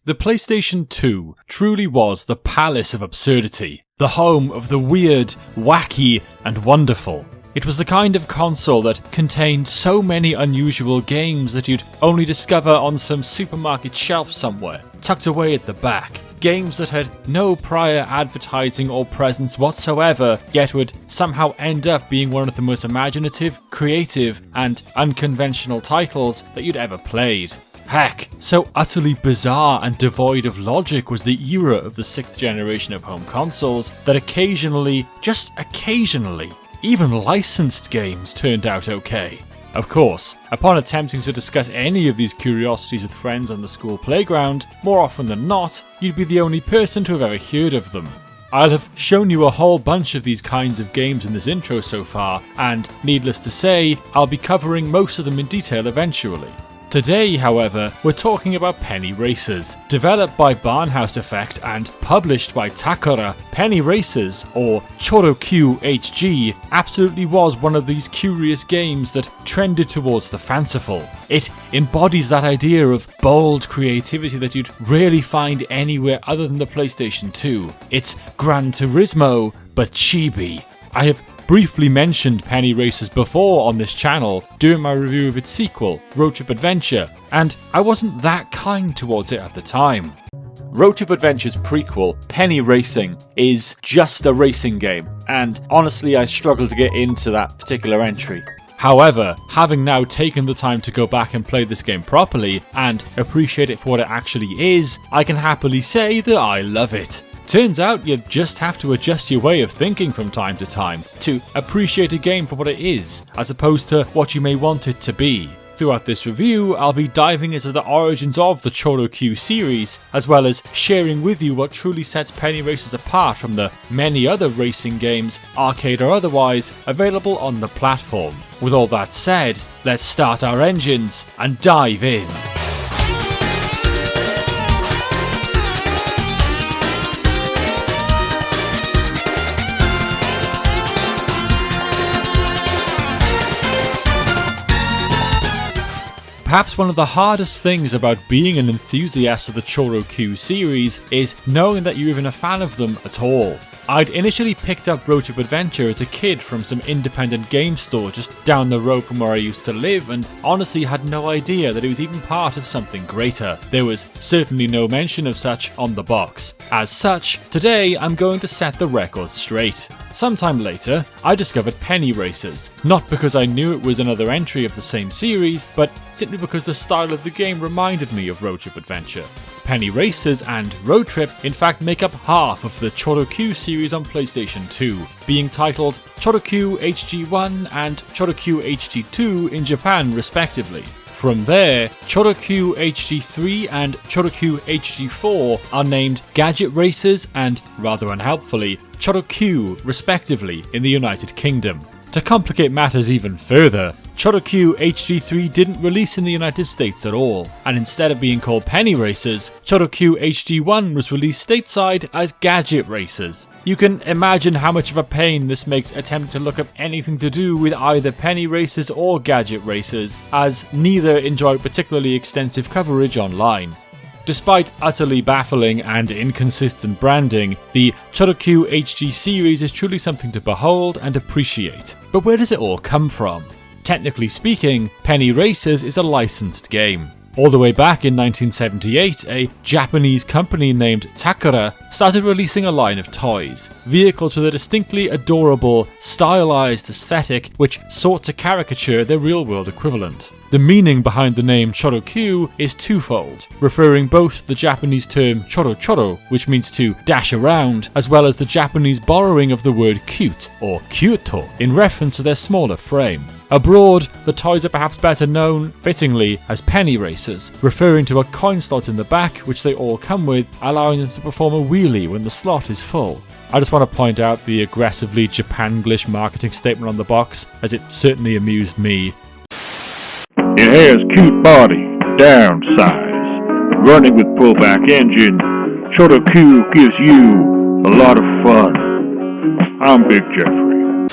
The PlayStation 2 truly was the palace of absurdity, the home of the weird, wacky, and wonderful. It was the kind of console that contained so many unusual games that you'd only discover on some supermarket shelf somewhere, tucked away at the back. Games that had no prior advertising or presence whatsoever, yet would somehow end up being one of the most imaginative, creative, and unconventional titles that you'd ever played. Heck, so utterly bizarre and devoid of logic was the era of the 6th generation of home consoles that occasionally, just occasionally, even licensed games turned out okay. Of course, upon attempting to discuss any of these curiosities with friends on the school playground, more often than not, you'd be the only person to have ever heard of them. I'll have shown you a whole bunch of these kinds of games in this intro so far, and needless to say, I'll be covering most of them in detail eventually. Today, however, we're talking about Penny Racers. Developed by Barnhouse Effect and published by Takara, Penny Racers, or ChoroQ HG, absolutely was one of these curious games that trended towards the fanciful. It embodies that idea of bold creativity that you'd rarely find anywhere other than the PlayStation 2. It's Gran Turismo, but chibi. I have briefly mentioned Penny Racers before on this channel during my review of its sequel, Road Trip Adventure, and I wasn't that kind towards it at the time. Road Trip Adventure's prequel, Penny Racing, is just a racing game, and honestly I struggle to get into that particular entry. However, having now taken the time to go back and play this game properly and appreciate it for what it actually is, I can happily say that I love it. Turns out you just have to adjust your way of thinking from time to time to appreciate a game for what it is, as opposed to what you may want it to be. Throughout this review, I'll be diving into the origins of the ChoroQ series, as well as sharing with you what truly sets Penny Racers apart from the many other racing games, arcade or otherwise, available on the platform. With all that said, let's start our engines and dive in. Perhaps one of the hardest things about being an enthusiast of the ChoroQ series is knowing that you're even a fan of them at all. I'd initially picked up Road Trip Adventure as a kid from some independent game store just down the road from where I used to live, and honestly had no idea that it was even part of something greater. There was certainly no mention of such on the box. As such, today I'm going to set the record straight. Sometime later, I discovered Penny Racers, not because I knew it was another entry of the same series, but simply because the style of the game reminded me of Road Trip Adventure. Penny Racers and Road Trip in fact make up half of the ChoroQ series on PlayStation 2, being titled ChoroQ HG1 and ChoroQ HG2 in Japan respectively. From there, ChoroQ HG3 and ChoroQ HG4 are named Gadget Racers and, rather unhelpfully, ChoroQ respectively in the United Kingdom. To complicate matters even further, ChoroQ HG3 didn't release in the United States at all, and instead of being called Penny Racers, ChoroQ HG1 was released stateside as Gadget Racers. You can imagine how much of a pain this makes attempting to look up anything to do with either Penny Racers or Gadget Racers, as neither enjoyed particularly extensive coverage online. Despite utterly baffling and inconsistent branding, the ChoroQ HG series is truly something to behold and appreciate. But where does it all come from? Technically speaking, Penny Racers is a licensed game. All the way back in 1978, a Japanese company named Takara started releasing a line of toys, vehicles with a distinctly adorable, stylized aesthetic which sought to caricature their real-world equivalent. The meaning behind the name ChoroQ is twofold, referring both to the Japanese term choro, which means to dash around, as well as the Japanese borrowing of the word cute, or kyuto, in reference to their smaller frame. Abroad, the toys are perhaps better known, fittingly, as Penny Racers, referring to a coin slot in the back which they all come with, allowing them to perform a wheelie when the slot is full. I just want to point out the aggressively Japanglish marketing statement on the box, as it certainly amused me. It has cute body, downsize, running with pullback engine. ChoroQ gives you a lot of fun. I'm Big Jeffrey.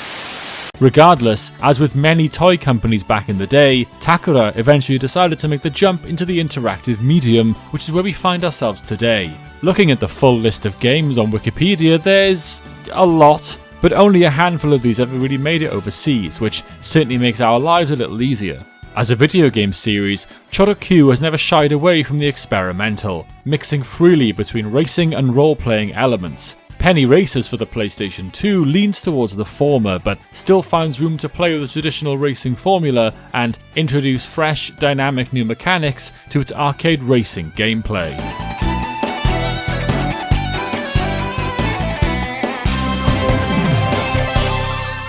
Regardless, as with many toy companies back in the day, Takara eventually decided to make the jump into the interactive medium, which is where we find ourselves today. Looking at the full list of games on Wikipedia, there's a lot, but only a handful of these ever really made it overseas, which certainly makes our lives a little easier. As a video game series, ChoroQ has never shied away from the experimental, mixing freely between racing and role-playing elements. Penny Racers for the PlayStation 2 leans towards the former, but still finds room to play with the traditional racing formula and introduce fresh, dynamic new mechanics to its arcade racing gameplay.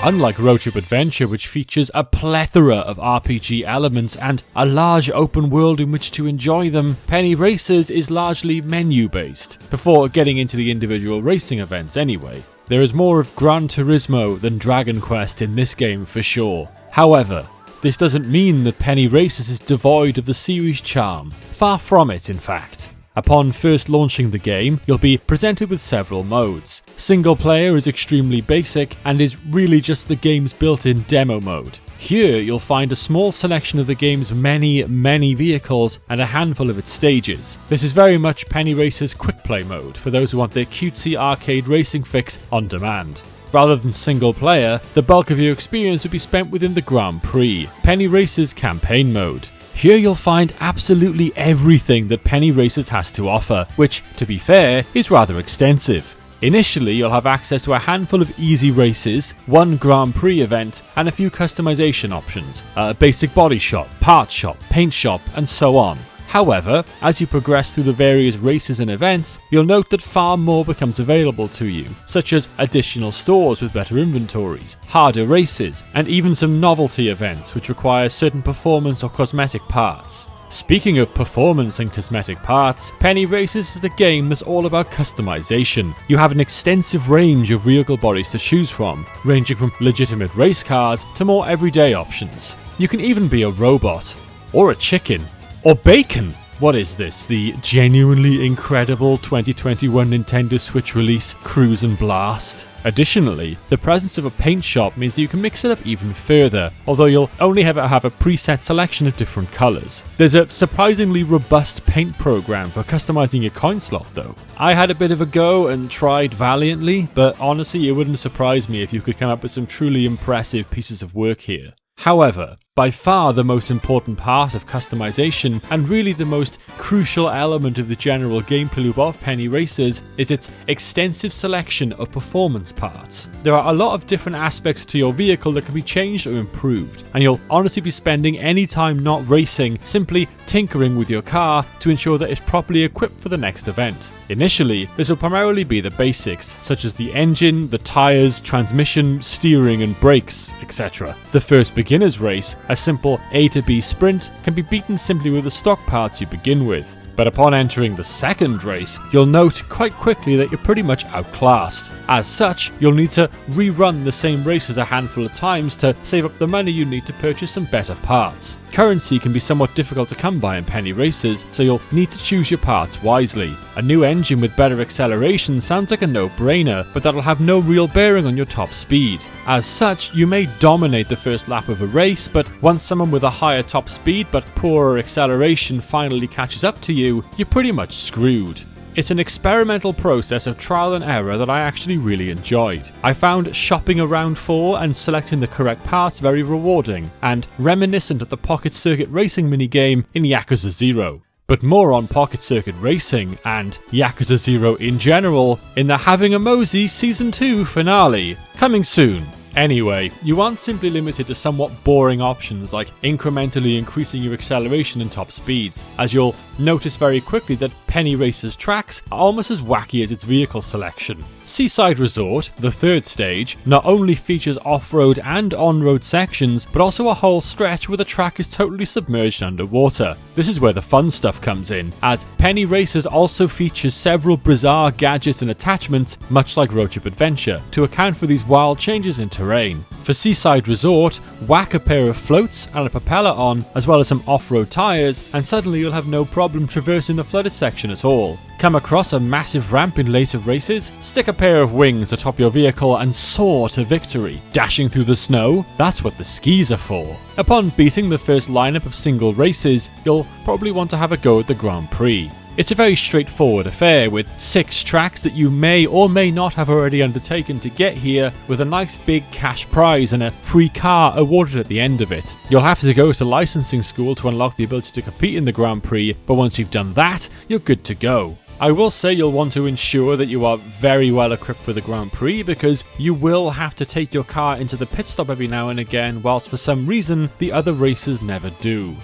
Unlike ChoroQ Adventure, which features a plethora of RPG elements and a large open world in which to enjoy them, Penny Racers is largely menu-based, before getting into the individual racing events anyway. There is more of Gran Turismo than Dragon Quest in this game for sure. However, this doesn't mean that Penny Racers is devoid of the series' charm. Far from it, in fact. Upon first launching the game, you'll be presented with several modes. Single player is extremely basic and is really just the game's built-in demo mode. Here, you'll find a small selection of the game's many vehicles and a handful of its stages. This is very much Penny Racers' quick play mode for those who want their cutesy arcade racing fix on demand. Rather than single player, the bulk of your experience will be spent within the Grand Prix, Penny Racers campaign mode. Here you'll find absolutely everything that Penny Racers has to offer, which, to be fair, is rather extensive. Initially, you'll have access to a handful of easy races, one Grand Prix event, and a few customization options, a basic body shop, part shop, paint shop, and so on. However, as you progress through the various races and events, you'll note that far more becomes available to you, such as additional stores with better inventories, harder races, and even some novelty events which require certain performance or cosmetic parts. Speaking of performance and cosmetic parts, Penny Racers is a game that's all about customization. You have an extensive range of vehicle bodies to choose from, ranging from legitimate race cars to more everyday options. You can even be a robot, or a chicken, or bacon! What is this, the genuinely incredible 2021 Nintendo Switch release, Cruise and Blast? Additionally, the presence of a paint shop means that you can mix it up even further, although you'll only ever have a preset selection of different colours. There's a surprisingly robust paint program for customizing your coin slot though. I had a bit of a go and tried valiantly, but honestly it wouldn't surprise me if you could come up with some truly impressive pieces of work here. However, by far the most important part of customization, and really the most crucial element of the general gameplay loop of Penny Racers, is its extensive selection of performance parts. There are a lot of different aspects to your vehicle that can be changed or improved, and you'll honestly be spending any time not racing simply tinkering with your car to ensure that it's properly equipped for the next event. Initially, this will primarily be the basics, such as the engine, the tyres, transmission, steering and brakes, etc. The first beginner's race, a simple A to B sprint, can be beaten simply with the stock parts you begin with. But upon entering the second race, you'll note quite quickly that you're pretty much outclassed. As such, you'll need to rerun the same races a handful of times to save up the money you need to purchase some better parts. Currency can be somewhat difficult to come by in Penny Racers, so you'll need to choose your parts wisely. A new engine with better acceleration sounds like a no-brainer, but that'll have no real bearing on your top speed. As such, you may dominate the first lap of a race, but once someone with a higher top speed but poorer acceleration finally catches up to you, you're pretty much screwed. It's an experimental process of trial and error that I actually really enjoyed. I found shopping around for and selecting the correct parts very rewarding, and reminiscent of the Pocket Circuit Racing minigame in Yakuza 0. But more on Pocket Circuit Racing and Yakuza 0 in general in the Having a Mosey Season 2 finale, coming soon. Anyway, you aren't simply limited to somewhat boring options like incrementally increasing your acceleration and top speeds, as you'll notice very quickly that Penny Racers tracks are almost as wacky as its vehicle selection. Seaside Resort, the third stage, not only features off-road and on-road sections, but also a whole stretch where the track is totally submerged underwater. This is where the fun stuff comes in, as Penny Racers also features several bizarre gadgets and attachments, much like ChoroQ Adventure, to account for these wild changes in terrain. For Seaside Resort, whack a pair of floats and a propeller on, as well as some off-road tyres, and suddenly you'll have no problem traversing the flooded section at all. Come across a massive ramp in later races? Stick a pair of wings atop your vehicle and soar to victory. Dashing through the snow? That's what the skis are for. Upon beating the first lineup of single races, you'll probably want to have a go at the Grand Prix. It's a very straightforward affair with 6 tracks that you may or may not have already undertaken to get here, with a nice big cash prize and a free car awarded at the end of it. You'll have to go to licensing school to unlock the ability to compete in the Grand Prix, but once you've done that, you're good to go. I will say you'll want to ensure that you are very well equipped for the Grand Prix, because you will have to take your car into the pit stop every now and again, whilst for some reason the other racers never do.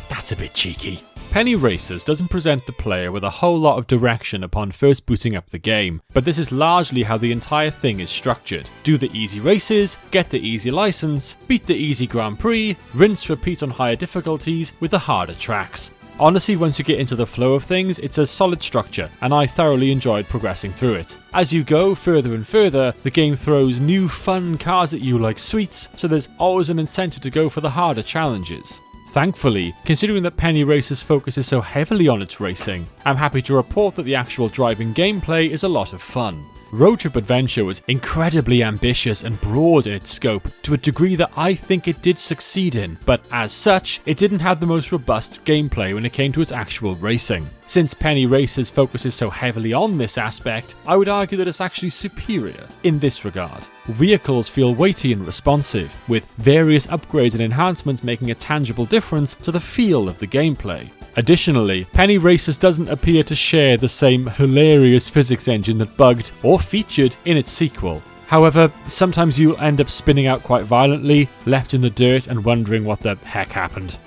That's a bit cheeky. Penny Racers doesn't present the player with a whole lot of direction upon first booting up the game, but this is largely how the entire thing is structured. Do the easy races, get the easy license, beat the easy Grand Prix, rinse repeat on higher difficulties with the harder tracks. Honestly, once you get into the flow of things, it's a solid structure, and I thoroughly enjoyed progressing through it. As you go further and further, the game throws new fun cars at you like sweets, so there's always an incentive to go for the harder challenges. Thankfully, considering that Penny Racers focuses so heavily on its racing, I'm happy to report that the actual driving gameplay is a lot of fun. Road Trip Adventure was incredibly ambitious and broad in its scope, to a degree that I think it did succeed in, but as such, it didn't have the most robust gameplay when it came to its actual racing. Since Penny Racers focuses so heavily on this aspect, I would argue that it's actually superior in this regard. Vehicles feel weighty and responsive, with various upgrades and enhancements making a tangible difference to the feel of the gameplay. Additionally, Penny Racers doesn't appear to share the same hilarious physics engine that bugged or featured in its sequel. However, sometimes you'll end up spinning out quite violently, left in the dirt and wondering what the heck happened.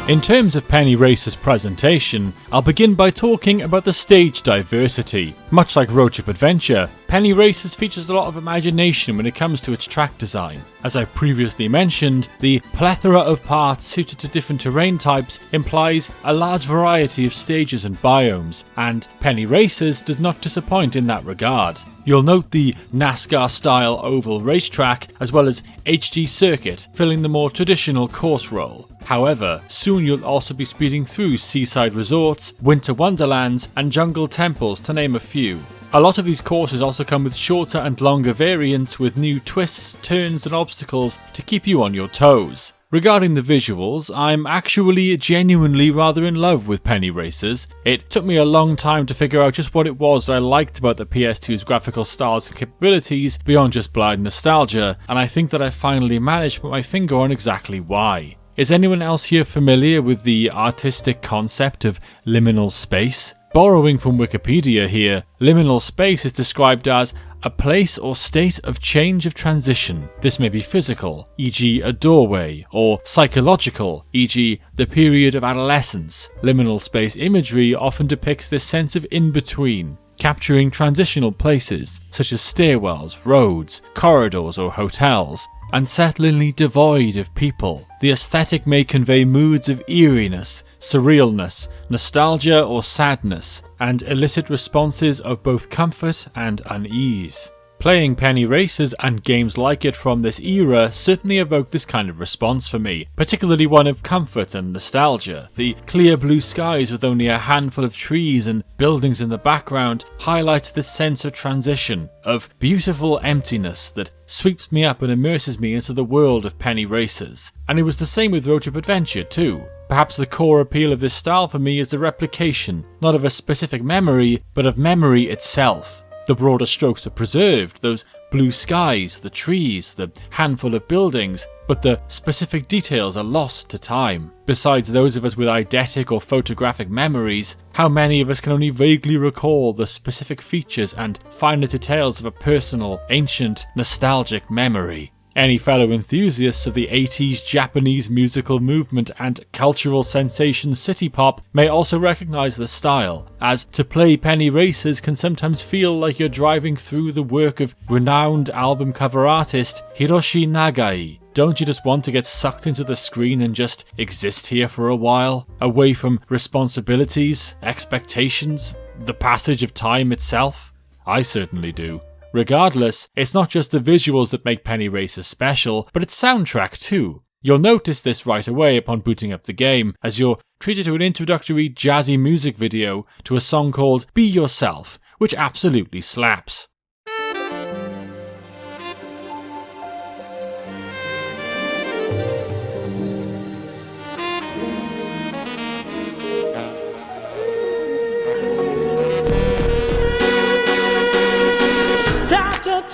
In terms of Penny Racers' presentation, I'll begin by talking about the stage diversity. Much like Road Trip Adventure, Penny Racers features a lot of imagination when it comes to its track design. As I previously mentioned, the plethora of parts suited to different terrain types implies a large variety of stages and biomes, and Penny Racers does not disappoint in that regard. You'll note the NASCAR-style oval racetrack, as well as HG circuit, filling the more traditional course role. However, soon you'll also be speeding through seaside resorts, winter wonderlands, and jungle temples, to name a few. A lot of these courses also come with shorter and longer variants with new twists, turns, and obstacles to keep you on your toes. Regarding the visuals, I'm actually genuinely rather in love with Penny Racers. It took me a long time to figure out just what it was that I liked about the PS2's graphical styles and capabilities beyond just blind nostalgia, and I think that I finally managed to put my finger on exactly why. Is anyone else here familiar with the artistic concept of liminal space? Borrowing from Wikipedia here, liminal space is described as a place or state of change of transition. This may be physical, e.g. a doorway, or psychological, e.g. the period of adolescence. Liminal space imagery often depicts this sense of in-between, capturing transitional places, such as stairwells, roads, corridors, or hotels, unsettlingly devoid of people. The aesthetic may convey moods of eeriness, surrealness, nostalgia or sadness, and elicit responses of both comfort and unease. Playing Penny Racers and games like it from this era certainly evoked this kind of response for me, particularly one of comfort and nostalgia. The clear blue skies with only a handful of trees and buildings in the background highlights this sense of transition, of beautiful emptiness that sweeps me up and immerses me into the world of Penny Racers. And it was the same with Road Trip Adventure too. Perhaps the core appeal of this style for me is the replication, not of a specific memory, but of memory itself. The broader strokes are preserved, those blue skies, the trees, the handful of buildings, but the specific details are lost to time. Besides those of us with eidetic or photographic memories, how many of us can only vaguely recall the specific features and finer details of a personal, ancient, nostalgic memory? Any fellow enthusiasts of the 80s Japanese musical movement and cultural sensation city pop may also recognise the style, as to play Penny Racers can sometimes feel like you're driving through the work of renowned album cover artist Hiroshi Nagai. Don't you just want to get sucked into the screen and just exist here for a while, away from responsibilities, expectations, the passage of time itself? I certainly do. Regardless, it's not just the visuals that make Penny Racers special, but its soundtrack too. You'll notice this right away upon booting up the game, as you're treated to an introductory jazzy music video to a song called Be Yourself, which absolutely slaps.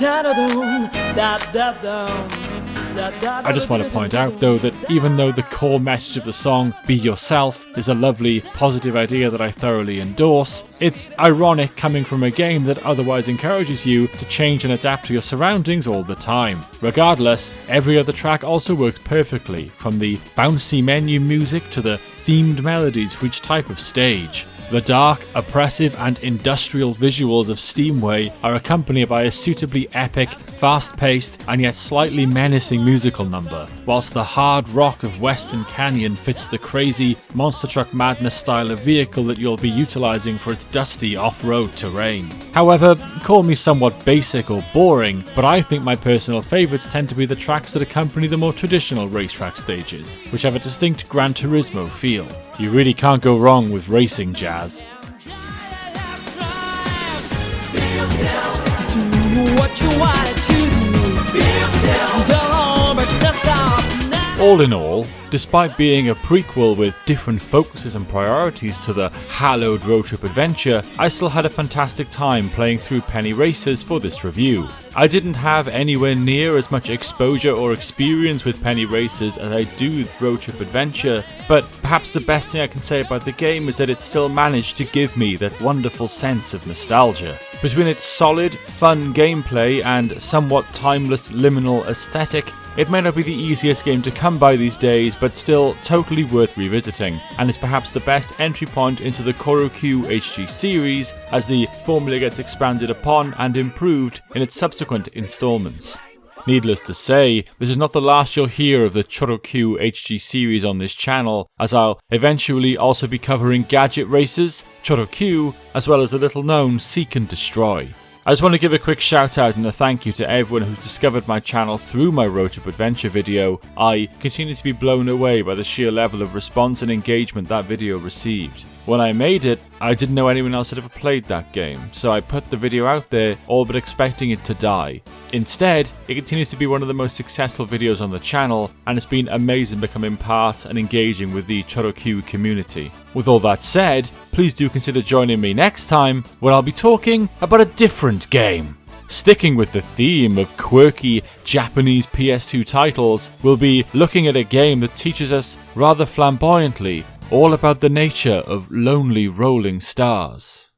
I just want to point out though that even though the core message of the song, Be Yourself, is a lovely, positive idea that I thoroughly endorse, it's ironic coming from a game that otherwise encourages you to change and adapt to your surroundings all the time. Regardless, every other track also works perfectly, from the bouncy menu music to the themed melodies for each type of stage. The dark, oppressive and industrial visuals of Steamway are accompanied by a suitably epic, fast-paced and yet slightly menacing musical number, whilst the hard rock of Western Canyon fits the crazy Monster Truck Madness style of vehicle that you'll be utilising for its dusty off-road terrain. However, call me somewhat basic or boring, but I think my personal favourites tend to be the tracks that accompany the more traditional racetrack stages, which have a distinct Gran Turismo feel. You really can't go wrong with racing jazz. All in all, despite being a prequel with different focuses and priorities to the hallowed road trip adventure, I still had a fantastic time playing through Penny Racers for this review. I didn't have anywhere near as much exposure or experience with Penny Racers as I do with Road Trip Adventure, but perhaps the best thing I can say about the game is that it still managed to give me that wonderful sense of nostalgia. Between its solid, fun gameplay and somewhat timeless liminal aesthetic, it may not be the easiest game to come by these days, but still totally worth revisiting, and is perhaps the best entry point into the ChoroQ HG series as the formula gets expanded upon and improved in its subsequent installments. Needless to say, this is not the last you'll hear of the ChoroQ HG series on this channel, as I'll eventually also be covering Gadget Racers, ChoroQ, as well as the little known Seek and Destroy. I just want to give a quick shout out and a thank you to everyone who's discovered my channel through my Road Trip Adventure video. I continue to be blown away by the sheer level of response and engagement that video received. When I made it, I didn't know anyone else had ever played that game, so I put the video out there all but expecting it to die. Instead, it continues to be one of the most successful videos on the channel, and it's been amazing becoming part and engaging with the ChoroQ community. With all that said, please do consider joining me next time when I'll be talking about a different game. Sticking with the theme of quirky Japanese PS2 titles, we'll be looking at a game that teaches us rather flamboyantly all about the nature of lonely rolling stars.